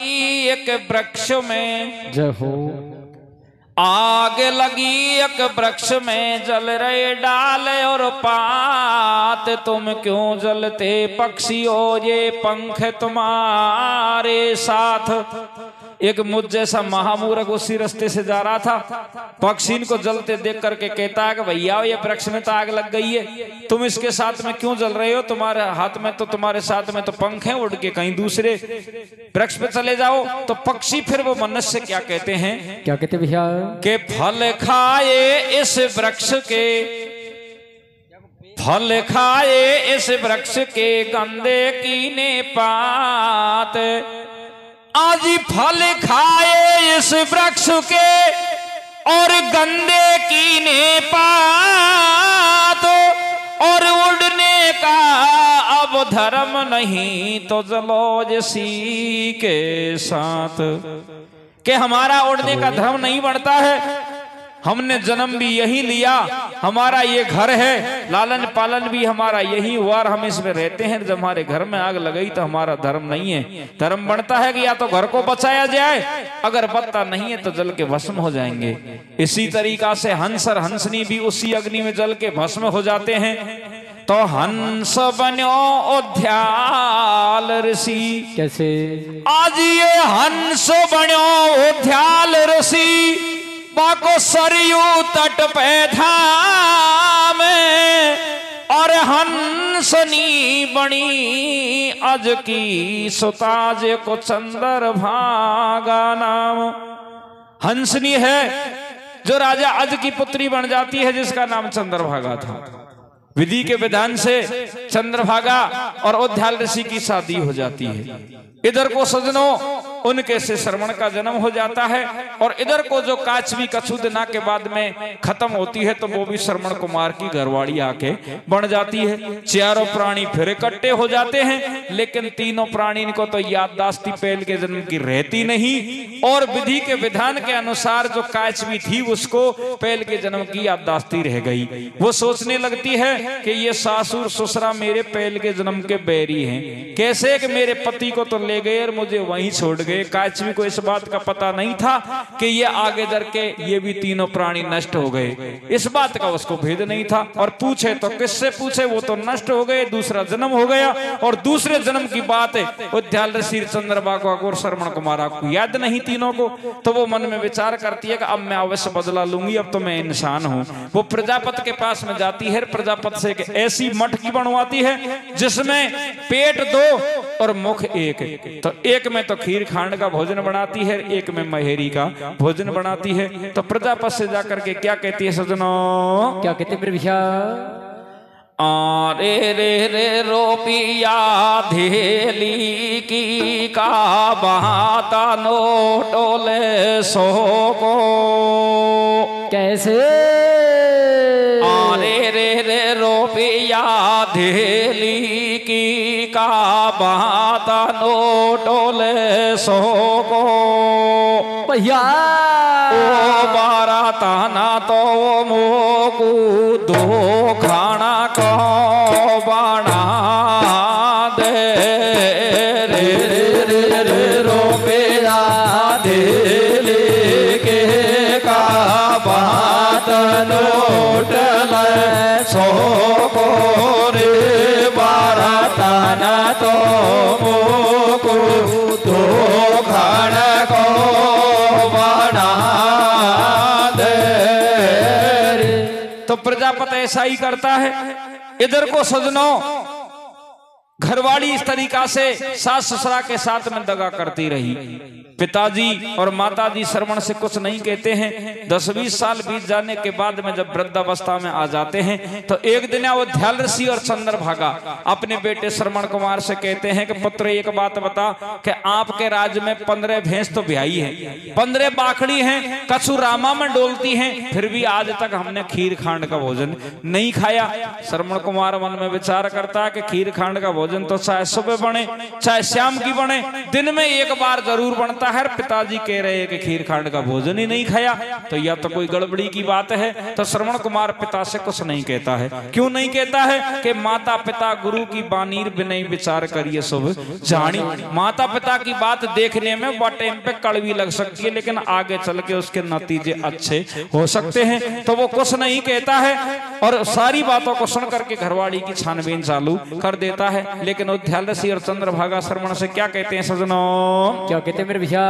एक वृक्ष में जय हो। आग लगी एक वृक्ष में, जल रहे डाल और पात, तुम क्यों जलते पक्षियों, ये पंख तुम्हारे साथ। एक मुझ जैसा महामूर्ख उसी रास्ते से जा रहा था, पक्षी इनको जलते देख करके कहता है कि भैया ये वृक्ष में तो आग लग गई है, तुम इसके साथ में क्यों जल रहे हो, तुम्हारे हाथ में तो, तुम्हारे साथ में तो पंख हैं, उड़ के कहीं दूसरे वृक्ष पे चले जाओ। तो पक्षी फिर वो मनुष्य क्या कहते हैं, क्या कहते भैया, के फल खाए इस वृक्ष के, फल खाए इस वृक्ष के, गंदे कीने पात। आज फल खाए इस वृक्ष के और गंदे कीने पात, और उड़ने का अब धर्म नहीं तो जलो जसी के साथ। कि हमारा उड़ने का धर्म नहीं बढ़ता है, हमने जन्म भी यही लिया, हमारा ये घर है, लालन पालन भी हमारा यही हुआ और हम इसमें रहते हैं। जब हमारे घर में आग लग गई तो हमारा धर्म नहीं है। धर्म बनता है कि या तो घर को बचाया जाए, अगर बचता नहीं है तो जल के भस्म हो जाएंगे। इसी तरीका से हंस और हंसनी भी उसी अग्नि में जल के भस्म हो जाते हैं। तो हंस बन्यो उद्याल ऋषि, कैसे आज ये हंस बन्यो उद्याल ऋषि, बाको सरयू तट पे धाम, और हंसनी बनी अज की सुताज को चंद्र भागा नाम। हंसनी है जो राजा अज की पुत्री बन जाती है, जिसका नाम चंद्रभागा था। विधि के विधान से चंद्रभागा और उद्याल ऋषि की शादी हो जाती है। इधर को सजनों उनके से श्रवण का जन्म हो जाता है, और इधर को जो काचवी कछुदना के बाद में खत्म होती है तो वो भी श्रवण कुमार की घरवाड़ी आके बन जाती है। चारों प्राणी फिर इकट्ठे हो जाते हैं, लेकिन तीनों प्राणी को तो याददाश्त पहल के जन्म की रहती नहीं, और विधि के विधान के अनुसार जो काचवी थी उसको पहल के जन्म की याददाश्त रह गई। वो सोचने लगती है कि ये सासुर ससुरा मेरे पहल के जन्म के बैरी हैं, कैसे कि मेरे पति को तो ले गए और मुझे वहीं छोड़ गए। काचवी को इस बात का पता नहीं था कि ये आगे दर के ये भी तीनों प्राणी नष्ट हो गए, इस बात का उसको भेद नहीं था। और पूछे तो किससे पूछे, वो तो नष्ट हो गए, दूसरा जन्म हो गया, और दूसरे जन्म की बात है उद्याल ऋषि चंद्रभागा और श्रवण कुमार को याद नहीं तीनों को। तो वो मन में विचार करती है कि अब मैं अवश्य बदला लूंगी, अब तो मैं इंसान हूं। वो प्रजापति के पास में जाती है, प्रजापति से एक ऐसी मटकी बनवाती है जिसमें पेट 2 और मुख 1, तो एक में तो खीर खांड का भोजन बनाती है, एक में महेरी का भोजन बनाती है। तो प्रजापति से जाकर के क्या कहती है सजनों, क्या कहते भैया, रे रे रे रोपिया धेली की का बहाता नो टोले सो को, कैसे रे रे रे रोपिया धेली की का बहाता नो टोले सो को, भैया ओ बारा ताना तो मोकू दो खाना को बना दे, रे रे रे रे रोपिया धेली के का बात नोट ले सो को, रे बारा ताना तो मोकू दो खाना को बना दे। तो प्रजापति ऐसा ही करता है। इधर को सजनों घरवाड़ी इस तरीका से सास ससुरा के साथ में दगा करती रही। पिताजी और माताजी श्रवण से कुछ नहीं कहते हैं। 10-20 साल बीत जाने के बाद में जब वृद्धावस्था में आ जाते हैं तो एक दिन उद्याल ऋषि और चंद्रभागा अपने बेटे श्रवण कुमार से कहते हैं कि पुत्र एक बात बता कि आपके राज्य में 15 भैंस तो ब्याई है, 15 बाखड़ी हैं, कछु रामा में डोलती हैं, फिर भी आज तक हमने खीर खांड का भोजन नहीं खाया। श्रवण कुमार मन में विचार करता है कि खीर खांड का भोजन भोजन तो चाहे सुबह बने चाहे शाम की बने, दिन में एक बार जरूर बनता है। पिताजी कह रहे हैं कि खीर खांड का भोजन ही नहीं खाया तो या तो कोई गड़बड़ी की बात है। तो श्रवण कुमार पिता से कुछ नहीं कहता है। क्यों नहीं कहता है कि माता पिता गुरु की बानीर बिना विचार करिए शुभ जानी। माता पिता की बात देखने में बहुत टाइम पे कड़वी लग सकती है, लेकिन आगे चल के उसके नतीजे अच्छे हो सकते हैं। तो वो कुछ नहीं कहता है और सारी बातों को सुन करके घरवाली की छानबीन चालू कर देता है। लेकिन उद्यालसी और चंद्रभागा श्रवण से क्या कहते हैं सजनों? क्या कहते हैं मेरे भैया?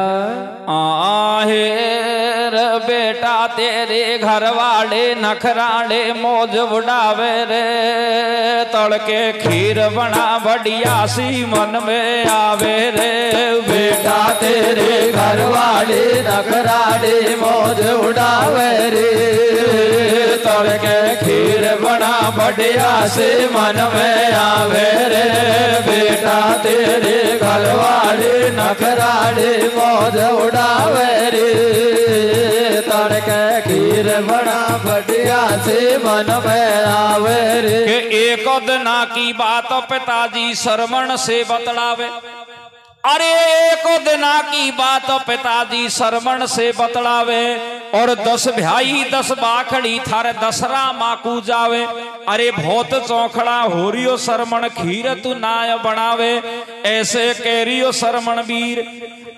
आहेर बेटा तेरे घर वाले नखराले मौज उड़ावे रे, तड़के खीर बना बढ़िया सी मन में आवे रे। बेटा तेरे घर वाले नखराले मौज उड़ावे रे, तड़के खीर बना बढ़िया से मन में आवे रे। बेटा तेरे घर वाले नखराले मौज उड़ावे रे, तड़के खीर बना बढ़िया से मन में आवे रे। एक दिना की बात पिताजी श्रवण से बतलावे। अरे एक दिना की बात पिताजी श्रवण से बतलावे और 10 भाई 10 बाखड़ी थारे दसरा माकू जावे। अरे बहुत चौखड़ा हो रियो श्रवण खीर तू नाय बनावे, ऐसे कह रियो श्रवण वीर।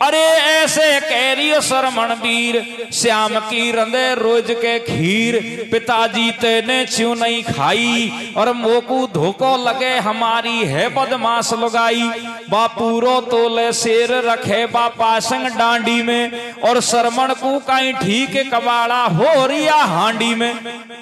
अरे ऐसे कह रियो श्रवण वीर, श्याम की रंदे रोज के खीर पिताजी तेने क्यों नहीं खाई और मोकू धोको लगे हमारी है बदमाश लुगाई। बापूरो तोले शेर रखे बापा संग डांडी में और श्रवण को कहीं ठीक कबाड़ा हो रिया हांडी में।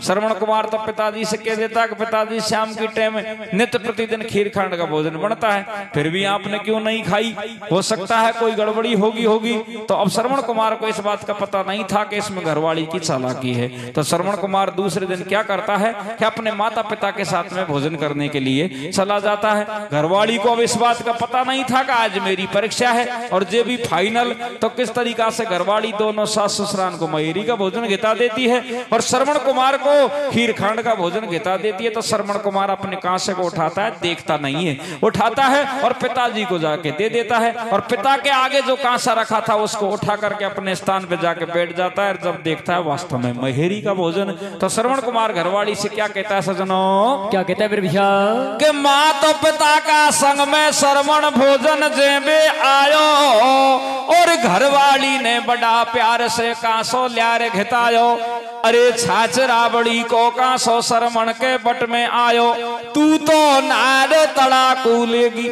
श्रवण कुमार तो पिताजी से कह देता कि पिताजी शाम की टाइम नित्य प्रतिदिन खीर खांड का भोजन बनता है, फिर भी आपने क्यों नहीं खाई? हो सकता है कोई गड़बड़ी होगी। तो अब श्रवण कुमार को इस बात का पता नहीं था कि इसमें घरवाली की चालाकी है। तो श्रवण कुमार दूसरे दिन क्या करता है कि अपने माता पिता के साथ में भोजन करने के लिए चला जाता है। घरवाली को अब इस बात का पता नहीं था कि आज मेरी परीक्षा है और जे भी फाइनल। तो किस तरीका से घरवाली दोनों सास ससुराल को मयूरी का भोजन गिता देती है और श्रवण कुमार को खीर खांड का भोजन गिता देती है। तो श्रवण कुमार अपने कांसे को उठाता है, देखता नहीं है, उठाता है और पिताजी को जाके दे देता है और पिता के आगे जो कांसा रखा था उसको उठा करके अपने स्थान पे जाके बैठ जाता है। जब देखता है वास्तव में महेरी का भोजन। तो श्रवण कुमार घरवाली से क्या कहता है सजनों? क्या कहता है मेरे भैया? कि माँ तो पिता का संग में श्रवण भोजन जेबे आयो और घरवाली ने बड़ा प्यार से कांसो ल्यारे घितायो। अरे छाछ राबड़ी को कांसो श्रवण के बट में आयो। तू तो नार तड़ाकू लेगी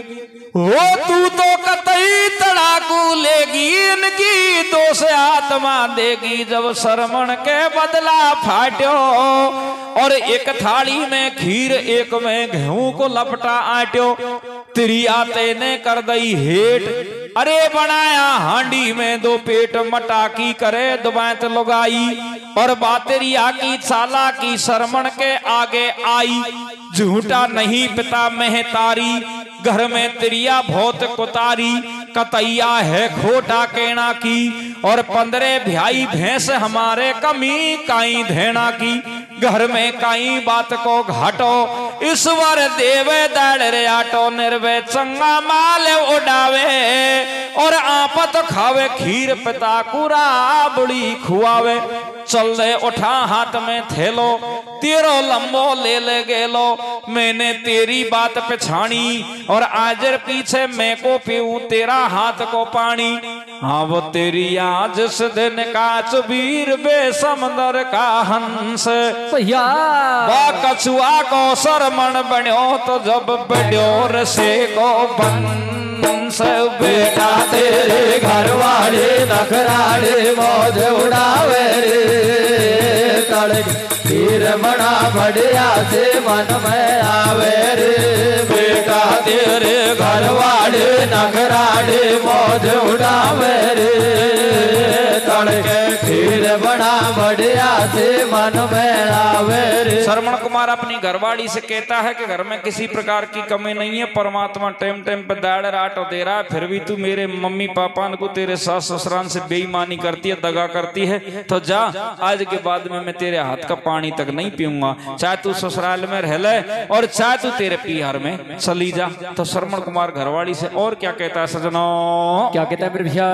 हो, तू तो कतई तड़ाकू लेगी, इनकी दोष आत्मा देगी। जब श्रवण के बदला फाट्यो और एक थाली में खीर एक में गेहूं को लपटा आट्यो, तिरिया तेने कर दई हेट। अरे बनाया हांडी में 2 पेट मटाकी करे दुबैत लुगाई और बातेरिया की चाला की श्रवण के आगे आई। झूठा नहीं पिता मेहतारी, घर में तिरिया बहुत कुतारी, कतैया है खोटा केना की और 15 भाई भैंस हमारे कमी काई धेना की। घर में काई बात को घाटो, ईश्वर देवे दाड़ रे आटो, निर्वे चंगा माल उड़ावे और आपत खावे खीर पिता कुरा बुड़ी खुआवे। चल दे उठा हाथ में थेलो, तेरो लंबो ले गेलो, मैंने तेरी बात पछाणी और आजर पीछे मैं को पीऊं तेरा हाथ को पानी। हाँ वो तेरी आज जिस दिन काच वीर बे समंदर का हंस भैया कछुआ को शरमण बन्यो तो जब बड्यो रसे को बंस। बेटा तेरे घर वाले नखराले मौज उड़ावे रे, तड़के खीर बना बढ़िया से मन में आवे रे। बेटा तेरे घर वाले नखराले मौज उड़ावे रे, तड़के खीर बना बढ़िया से मन में आवे रे। श्रवण कुमार अपनी घरवाली से कहता है कि घर में किसी प्रकार की कमी नहीं है, परमात्मा टाइम टाइम पे दाड़ राट दे रहा है, फिर भी तू मेरे मम्मी पापा को तेरे सास ससुराल से बेईमानी करती है, दगा करती है, तो जा आज के बाद में मैं तेरे हाथ का पानी तक नहीं पीऊंगा, चाहे तू ससुराल में रह ले और चाहे तू तेरे पिहार में चली जा। तो श्रवण कुमार घरवाली से और क्या कहता है सजनों? क्या कहता है मेरे भैया?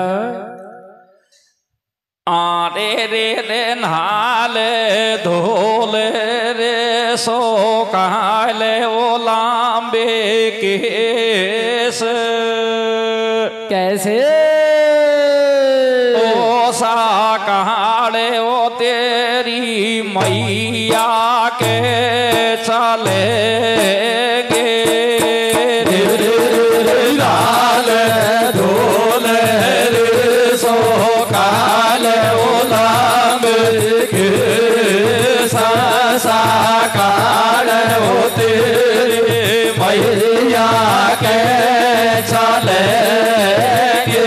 आरे रे नाले धोले रे सो काले ओ लांबे केस। कैसे? ओ सा काले ओ तेरी मैया के चलेंगे लाल धोले रे सो काले ओ लांबे केस। सा काले ओ तेरी मैया के चलेंगे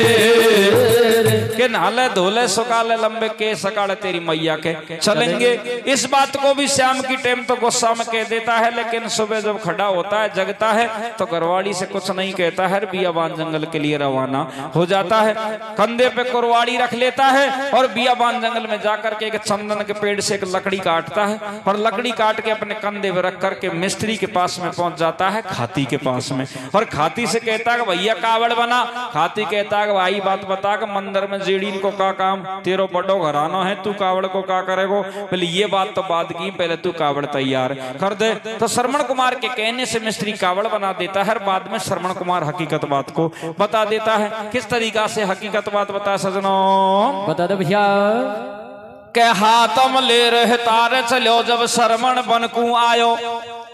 के नाले धोले सुकाले लंबे के सकाले तेरी मैया के चलेंगे। इस बात को भी शाम की टाइम तो गुस्सा में कह देता है, लेकिन सुबह जब खड़ा होता है जगता है तो घरवाली से कुछ नहीं कहता है, बियाबान जंगल के लिए रवाना हो जाता है। कंधे पे कुरवाड़ी रख लेता है और बियाबान जंगल में जाकर के एक चंदन के पेड़ से एक लकड़ी काटता है और लकड़ी काट के अपने कंधे पे रख करके मिस्त्री के पास में पहुंच जाता है, खाती के पास में, और खाती से कहता है भैया कावड़ बना। खाती कहता है भाई बात बता के मंदिर में जेड़ीन को का काम, तेरो बड़ो घराना है, तू कावड़ को का करेगो? पहले ये बात तो बात की, पहले तू कावड़ तैयार कर दे। तो श्रवण कुमार के कहने से मिस्त्री कावड़ बना देता है। बाद में श्रवण कुमार हकीकत बात को बता देता है। किस तरीका से हकीकत बात बता सजनों? बता दो भैया। के हाथम ले रहे तारे चलो जब श्रवण बनकू आयो।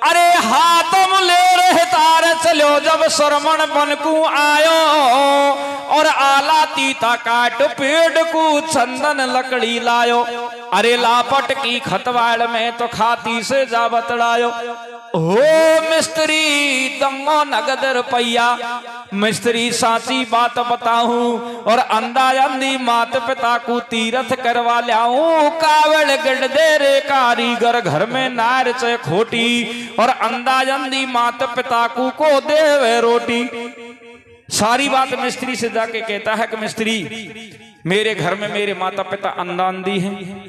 अरे हाथम ले रहे तारे चलो जब श्रवण बनकू आयो, और आला तीता काट पेड़ को चंदन लकड़ी लायो। अरे लापट की खतवाड़ में तो खाती से जा बतड़ायो। हो मिस्त्री दंगो नगद रुपया, मिस्त्री साची बात बताऊं और अंदाज अंधी मात पिता को तीरथ करवा लाऊं। कावड़ गढ़ दे रे कारीगर घर में नार चे खोटी, और अंदाज अंधी मात पिता को देवे रोटी। सारी बात मिस्त्री से जाके कहता है कि मिस्त्री मेरे घर में मेरे माता पिता अंधा अंधी हैं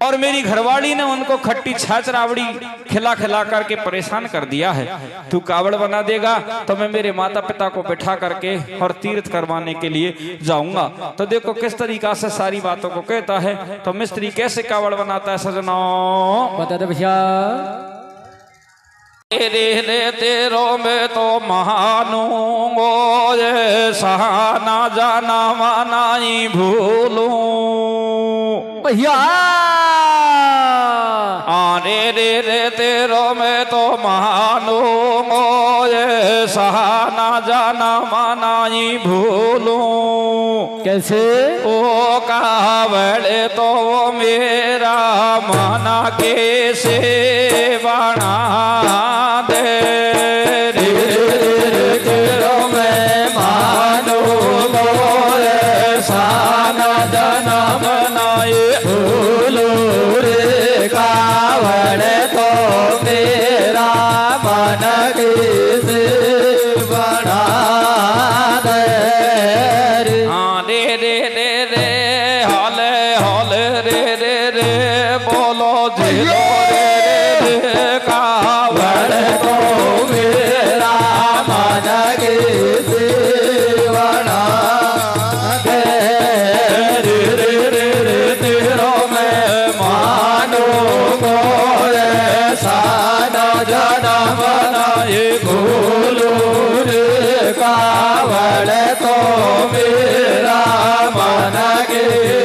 और मेरी घरवाली ने उनको खट्टी छाछ रावड़ी खिला खिला करके परेशान कर दिया है। तू कावड़ बना देगा तो मैं मेरे माता पिता को बिठा करके और तीर्थ करवाने के लिए जाऊंगा। तो देखो किस तरीका से सारी बातों को कहता है। तो मिस्त्री कैसे कावड़ बनाता है सजनों? बता दो भैया। तेरे रे तेरो में तो महानूंगो ये सहाना जाना मानाई भूलूं भैया। आरे रे रे तेरो में तो महानूंगो ये सहाना जाना मानाई भूलूं। कैसे? ओ कावड़ तो मेरा माना कैसे बना दे रे तेरो में मानो मोरे साना जना बनाए भूलो रे। कावड़ तो मेरा मन कैसे बना दे रे। हाँ रे रे रे रे हौले हौले रे रे रे बोलो झेलो रे रे कावड़ तो मेरा मन कैसे बना दे रे रे रे तेरो में मानो मोरे साना जना बनाए भूलो रे। कावड़ तो मेरा मन कैसे